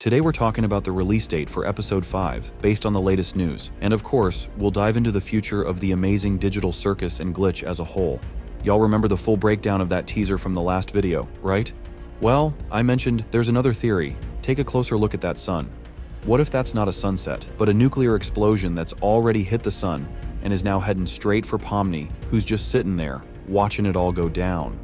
Today we're talking about the release date for episode 5, based on the latest news, and of course, we'll dive into the future of the amazing digital circus and glitch as a whole. Y'all remember the full breakdown of that teaser from the last video, right? Well, I mentioned there's another theory. Take a closer look at that sun. What if that's not a sunset, but a nuclear explosion that's already hit the sun and is now heading straight for Pomni, who's just sitting there, watching it all go down?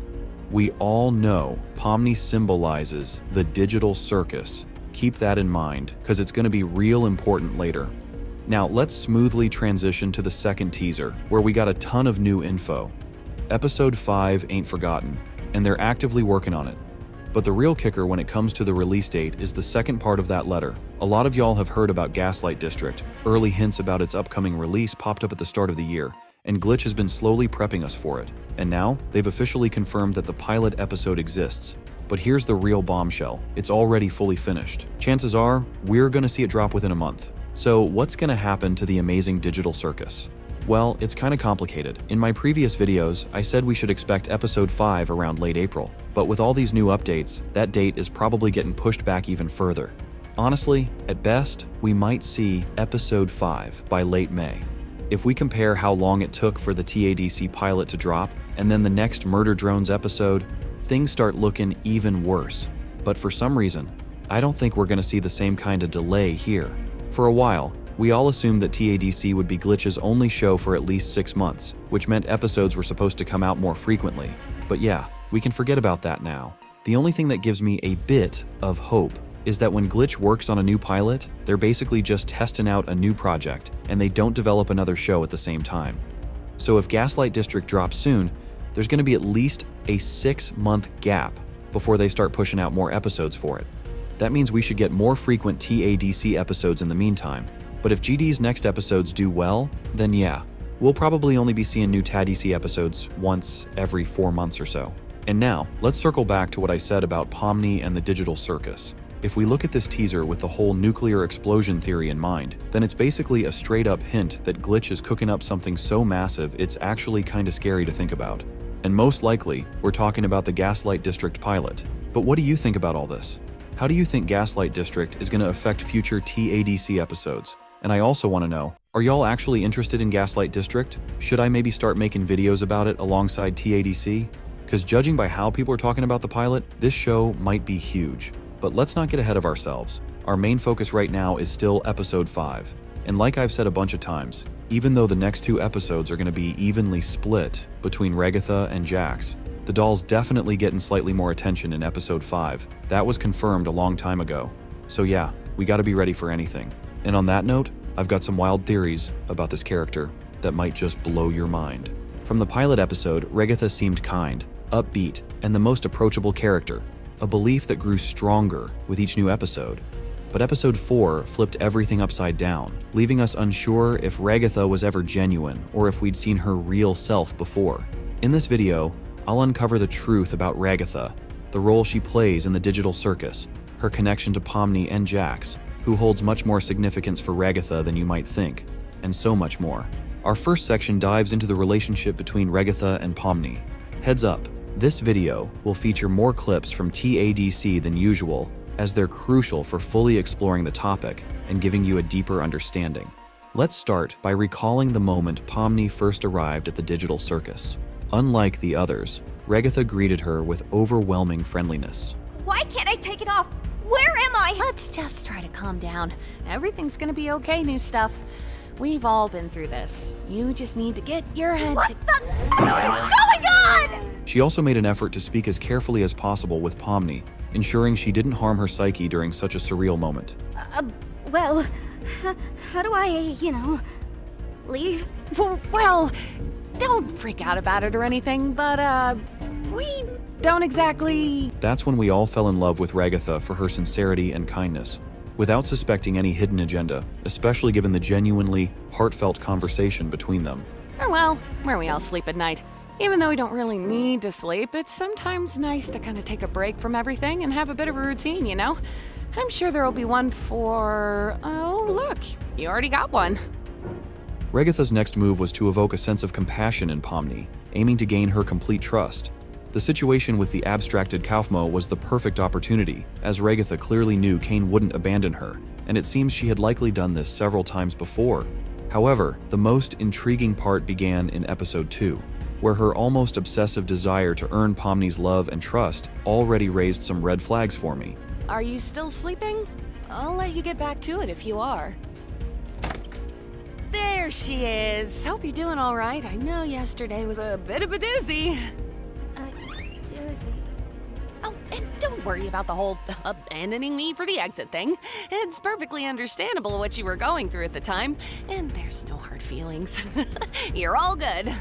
We all know Pomni symbolizes the digital circus. Keep that in mind, because it's going to be real important later. Now, let's smoothly transition to the second teaser, where we got a ton of new info. Episode 5 ain't forgotten, and they're actively working on it. But the real kicker when it comes to the release date is the second part of that letter. A lot of y'all have heard about Gaslight District. Early hints about its upcoming release popped up at the start of the year, and Glitch has been slowly prepping us for it. And now, they've officially confirmed that the pilot episode exists. But here's the real bombshell. It's already fully finished. Chances are, we're gonna see it drop within a month. So what's gonna happen to the amazing digital circus? Well, it's kinda complicated. In my previous videos, I said we should expect episode 5 around late April. But with all these new updates, that date is probably getting pushed back even further. Honestly, at best, we might see episode 5 by late May. If we compare how long it took for the TADC pilot to drop, and then the next Murder Drones episode, things start looking even worse. But for some reason, I don't think we're going to see the same kind of delay here. For a while, we all assumed that TADC would be Glitch's only show for at least 6 months, which meant episodes were supposed to come out more frequently. But yeah, we can forget about that now. The only thing that gives me a bit of hope is that when Glitch works on a new pilot, they're basically just testing out a new project, and they don't develop another show at the same time. So if Gaslight District drops soon, there's going to be at least a 6-month gap before they start pushing out more episodes for it. That means we should get more frequent TADC episodes in the meantime. But if GD's next episodes do well, then yeah, we'll probably only be seeing new TADC episodes once every 4 months or so. And now, let's circle back to what I said about Pomni and the digital circus. If we look at this teaser with the whole nuclear explosion theory in mind, then it's basically a straight-up hint that Glitch is cooking up something so massive it's actually kinda scary to think about. And most likely, we're talking about the Gaslight District pilot. But what do you think about all this? How do you think Gaslight District is going to affect future TADC episodes? And I also want to know, are y'all actually interested in Gaslight District? Should I maybe start making videos about it alongside TADC? Because judging by how people are talking about the pilot, this show might be huge. But let's not get ahead of ourselves. Our main focus right now is still episode 5. And like I've said a bunch of times, even though the next 2 episodes are going to be evenly split between Ragatha and Jax, the doll's definitely getting slightly more attention in episode 5. That was confirmed a long time ago. So yeah, we gotta be ready for anything. And on that note, I've got some wild theories about this character that might just blow your mind. From the pilot episode, Ragatha seemed kind, upbeat, and the most approachable character, a belief that grew stronger with each new episode. But episode 4 flipped everything upside down, leaving us unsure if Ragatha was ever genuine or if we'd seen her real self before. In this video, I'll uncover the truth about Ragatha, the role she plays in the digital circus, her connection to Pomni and Jax, who holds much more significance for Ragatha than you might think, and so much more. Our first section dives into the relationship between Ragatha and Pomni. Heads up, this video will feature more clips from TADC than usual, as they're crucial for fully exploring the topic and giving you a deeper understanding. Let's start by recalling the moment Pomni first arrived at the digital circus. Unlike the others, Ragatha greeted her with overwhelming friendliness. Why can't I take it off? Where am I? Let's just try to calm down. Everything's gonna be okay, new stuff. We've all been through this. You just need to get your head What the is going on? She also made an effort to speak as carefully as possible with Pomni, ensuring she didn't harm her psyche during such a surreal moment. Well, how do I, leave? Well, don't freak out about it or anything, but, we don't exactly... That's when we all fell in love with Ragatha for her sincerity and kindness, without suspecting any hidden agenda, especially given the genuinely heartfelt conversation between them. Or well, where we all sleep at night. Even though we don't really need to sleep, it's sometimes nice to kind of take a break from everything and have a bit of a routine, you know? I'm sure there'll be one for... Oh, look, you already got one. Ragatha's next move was to evoke a sense of compassion in Pomni, aiming to gain her complete trust. The situation with the abstracted Kaufmo was the perfect opportunity, as Ragatha clearly knew Kane wouldn't abandon her, and it seems she had likely done this several times before. However, the most intriguing part began in episode 2, where her almost obsessive desire to earn Pomni's love and trust already raised some red flags for me. Are you still sleeping? I'll let you get back to it if you are. There she is. Hope you're doing all right. I know yesterday was a bit of a doozy. Doozy. Oh, and don't worry about the whole abandoning me for the exit thing. It's perfectly understandable what you were going through at the time, and there's no hard feelings. You're all good.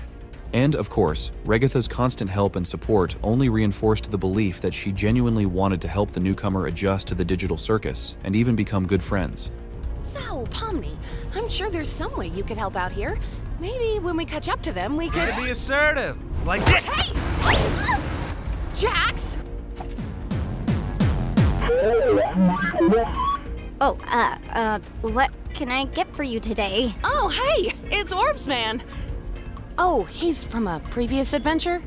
And, of course, Ragatha's constant help and support only reinforced the belief that she genuinely wanted to help the newcomer adjust to the digital circus and even become good friends. So, Pomni, I'm sure there's some way you could help out here. Maybe when we catch up to them, we could— Try to be assertive, like this! Hey! Jax! Oh, what can I get for you today? Oh, hey! It's Orbs Man! Oh, he's from a previous adventure?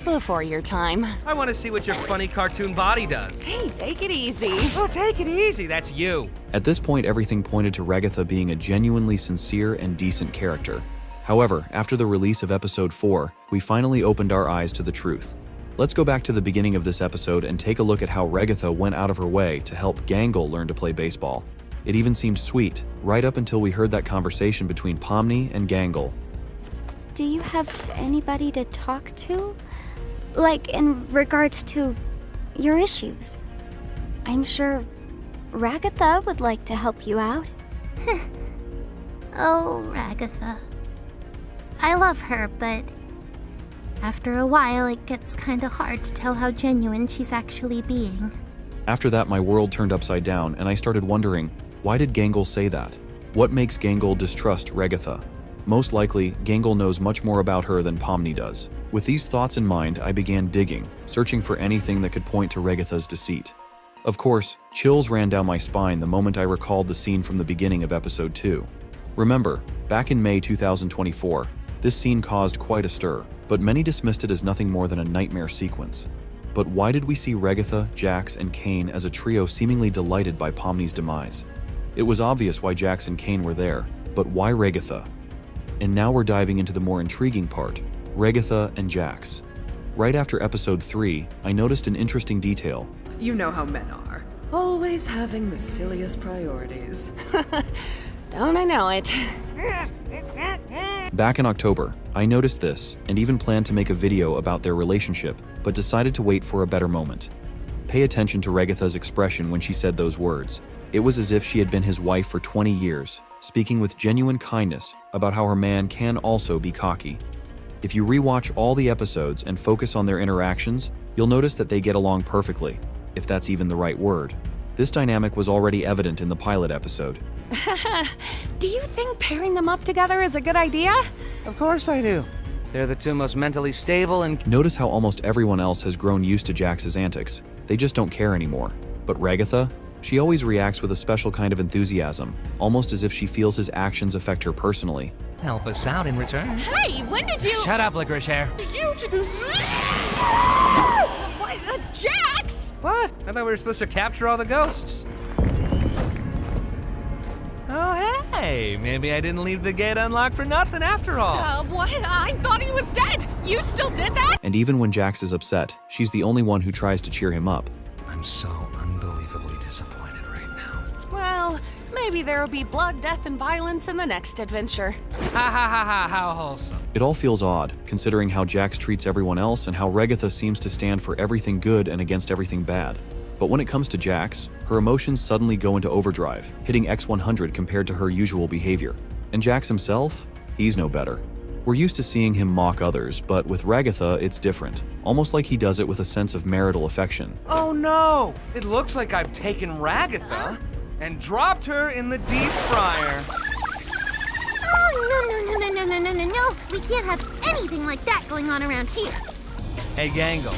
Before your time. I want to see what your funny cartoon body does. Hey, take it easy. Oh, take it easy, that's you. At this point, everything pointed to Ragatha being a genuinely sincere and decent character. However, after the release of episode 4, we finally opened our eyes to the truth. Let's go back to the beginning of this episode and take a look at how Ragatha went out of her way to help Gangle learn to play baseball. It even seemed sweet, right up until we heard that conversation between Pomni and Gangle. Do you have anybody to talk to? Like, in regards to your issues? I'm sure Ragatha would like to help you out. Oh, Ragatha. I love her, but after a while it gets kinda hard to tell how genuine she's actually being. After that, my world turned upside down, and I started wondering, why did Gangle say that? What makes Gangle distrust Ragatha? Most likely, Gangle knows much more about her than Pomni does. With these thoughts in mind, I began digging, searching for anything that could point to Ragatha's deceit. Of course, chills ran down my spine the moment I recalled the scene from the beginning of episode 2. Remember, back in May 2024, this scene caused quite a stir, but many dismissed it as nothing more than a nightmare sequence. But why did we see Ragatha, Jax, and Kane as a trio seemingly delighted by Pomni's demise? It was obvious why Jax and Kane were there, but why Ragatha? And now we're diving into the more intriguing part, Ragatha and Jax. Right after episode 3, I noticed an interesting detail. You know how men are. Always having the silliest priorities. Don't I know it? Back in October, I noticed this and even planned to make a video about their relationship, but decided to wait for a better moment. Pay attention to Ragatha's expression when she said those words. It was as if she had been his wife for 20 years, speaking with genuine kindness about how her man can also be cocky. If you rewatch all the episodes and focus on their interactions, you'll notice that they get along perfectly, if that's even the right word. This dynamic was already evident in the pilot episode. Do you think pairing them up together is a good idea? Of course I do. They're the two most mentally stable and— Notice how almost everyone else has grown used to Jax's antics. They just don't care anymore. But Ragatha? She always reacts with a special kind of enthusiasm, almost as if she feels his actions affect her personally. help us out in return. Hey, when did you— Shut up, Licorice Hair. You just— What, Jax? What? I thought we were supposed to capture all the ghosts. Oh, hey, maybe I didn't leave the gate unlocked for nothing after all. What? I thought he was dead. You still did that? And even when Jax is upset, she's the only one who tries to cheer him up. I'm so unbelievably disappointed right now. Well, maybe there will be blood, death, and violence in the next adventure. Ha ha ha ha, how wholesome. It all feels odd, considering how Jax treats everyone else and how Ragatha seems to stand for everything good and against everything bad. But when it comes to Jax, her emotions suddenly go into overdrive, hitting X100 compared to her usual behavior. And Jax himself? He's no better. We're used to seeing him mock others, but with Ragatha, it's different. Almost like he does it with a sense of marital affection. Oh no! It looks like I've taken Ragatha and dropped her in the deep fryer. Oh, no. We can't have anything like that going on around here. Hey, Gangle,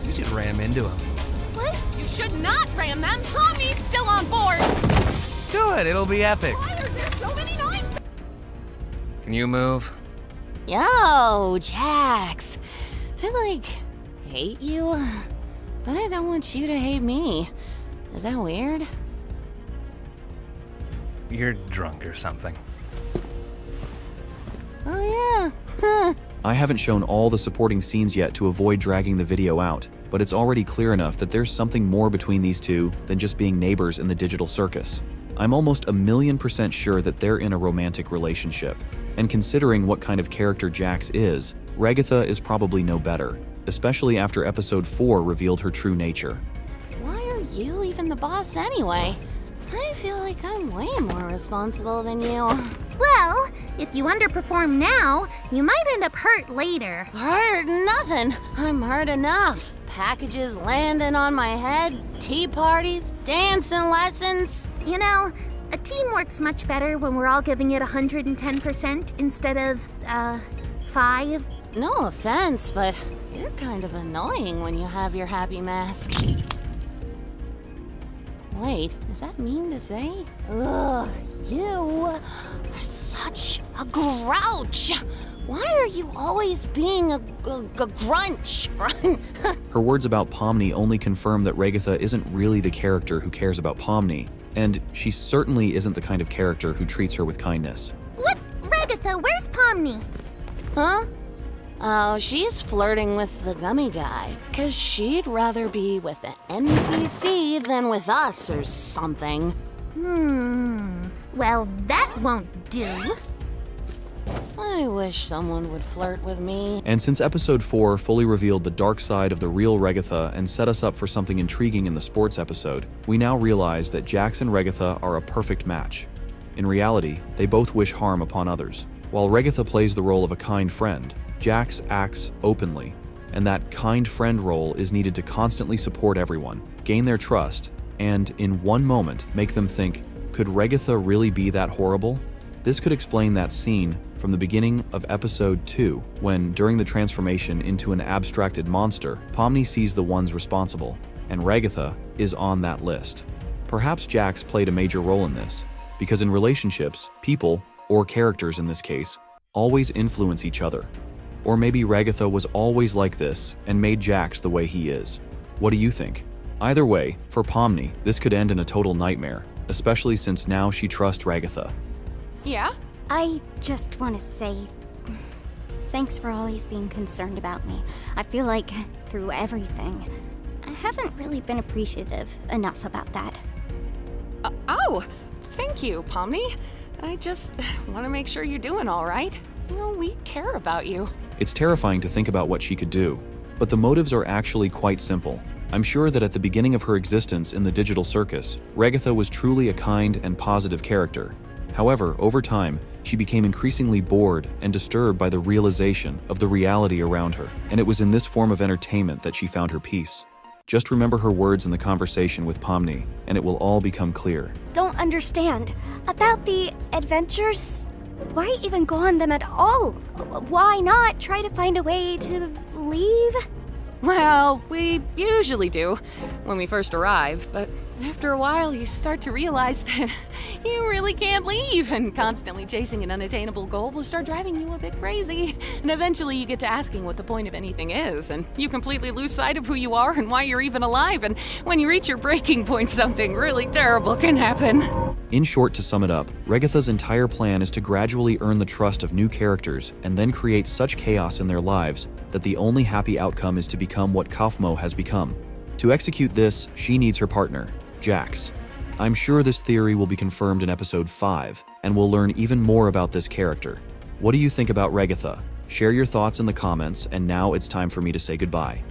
you should ram into him. What? You should not ram them. Pomni's still on board. Do it, it'll be epic. Why are there so many knives? Can you move? Yo, Jax. hate you, but I don't want you to hate me. Is that weird? You're drunk or something. Oh yeah. I haven't shown all the supporting scenes yet to avoid dragging the video out, but it's already clear enough that there's something more between these two than just being neighbors in the digital circus. I'm almost 1,000,000% sure that they're in a romantic relationship. And considering what kind of character Jax is, Ragatha is probably no better, especially after episode 4 revealed her true nature. Why are you even the boss anyway? I feel like I'm way more responsible than you. Well, if you underperform now, you might end up hurt later. Hurt nothing. I'm hurt enough. Packages landing on my head, tea parties, dancing lessons. You know, a team works much better when we're all giving it 110% instead of, 5. No offense, but you're kind of annoying when you have your happy mask. Wait, is that mean to say? Ugh, you are such a grouch. Why are you always being a grunch? Her words about Pomni only confirm that Ragatha isn't really the character who cares about Pomni, and she certainly isn't the kind of character who treats her with kindness. What? Ragatha, where's Pomni? Huh? Oh, she's flirting with the gummy guy, 'cause she'd rather be with an NPC than with us or something. Well, that won't do. I wish someone would flirt with me. And since episode 4 fully revealed the dark side of the real Ragatha and set us up for something intriguing in the sports episode, we now realize that Jax and Ragatha are a perfect match. In reality, they both wish harm upon others. While Ragatha plays the role of a kind friend, Jax acts openly, and that kind friend role is needed to constantly support everyone, gain their trust, and in one moment make them think, could Ragatha really be that horrible? This could explain that scene from the beginning of episode 2, when, during the transformation into an abstracted monster, Pomni sees the ones responsible, and Ragatha is on that list. Perhaps Jax played a major role in this, because in relationships, people, or characters in this case, always influence each other. Or maybe Ragatha was always like this and made Jax the way he is. What do you think? Either way, for Pomni, this could end in a total nightmare, especially since now she trusts Ragatha. Yeah? I just want to say thanks for always being concerned about me. I feel like through everything, I haven't really been appreciative enough about that. Oh, thank you, Pomni. I just want to make sure you're doing all right. You know, we care about you. It's terrifying to think about what she could do, but the motives are actually quite simple. I'm sure that at the beginning of her existence in the digital circus, Ragatha was truly a kind and positive character. However, over time, she became increasingly bored and disturbed by the realization of the reality around her, and it was in this form of entertainment that she found her peace. Just remember her words in the conversation with Pomni, and it will all become clear. Don't understand. About the adventures? Why even go on them at all? Why not try to find a way to leave? Well, we usually do when we first arrive, but after a while you start to realize that you really can't leave, and constantly chasing an unattainable goal will start driving you a bit crazy. And eventually you get to asking what the point of anything is, and you completely lose sight of who you are and why you're even alive, and when you reach your breaking point, something really terrible can happen. In short, to sum it up, Ragatha's entire plan is to gradually earn the trust of new characters and then create such chaos in their lives that the only happy outcome is to become what Kaufmo has become. To execute this, she needs her partner, Jax. I'm sure this theory will be confirmed in episode 5, and we'll learn even more about this character. What do you think about Ragatha? Share your thoughts in the comments, and now it's time for me to say goodbye.